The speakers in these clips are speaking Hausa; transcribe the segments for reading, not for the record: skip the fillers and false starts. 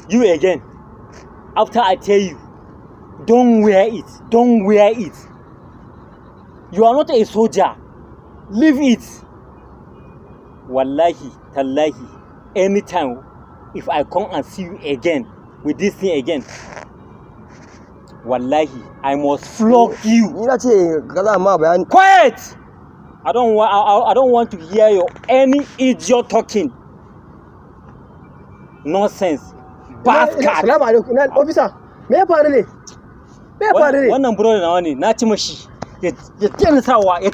You again. After I tell you, don't wear it. Don't wear it. You are not a soldier. Leave it. Wallahi, tallahi, anytime if I come and see you again with this thing again, wallahi, I must flog you. Quiet! I don't want to hear any idiot talking. Nonsense. Bastard. Assalamu alaikum. Officer, me ya faru ne? Wannan brother nawa ne, na ci mashi. Ya daina sawa, ya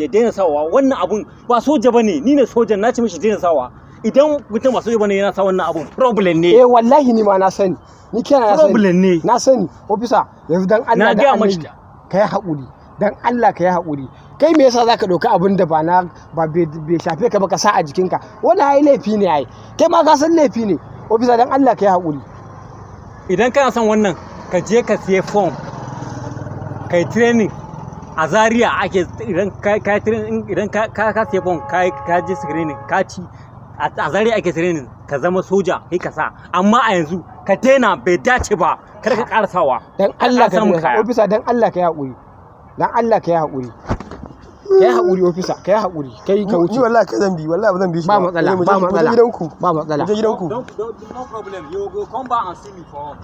daina sawa. Wannan abun ba soja bane, ni ne sojan, na ci mashi daina sawa. Idan mutum ba soja bane yana sa wannan abun, problem ne. Wallahi ni ma na sani. Ni kenan na sani. Problem ne. Na sani. Officer, yanzu dan Allah da Annabi kai haƙuri. Dan Allah kai haƙuri. Kai me yasa zaka dauka abin da ba bai shafe ka ba ka sa a jikinka? Wannan ai laifi ne ai. Kai ma ka san laifi ne. Officer dan Allah kai haƙuri. Idan kana son wannan, ka je ka siye form. Kai training a Zaria ake idan ka training idan ka siye form ka je screening ka ci a Zaria ake training ka zama soja kai ka sa, amma a yanzu ka daina, bai dace ba, kar ka karasawa. Dan Allah ka yi officer, dan Allah kai haƙuri. Dan Allah kai haƙuri. Kai haƙuri officer, kai haƙuri. Kai ka wuce. Ni wallahi kai zan bi, wallahi ba zan bi shi ba matsala. Gidanku. Ba matsala. Gidanku. No problem. You go come back and see me for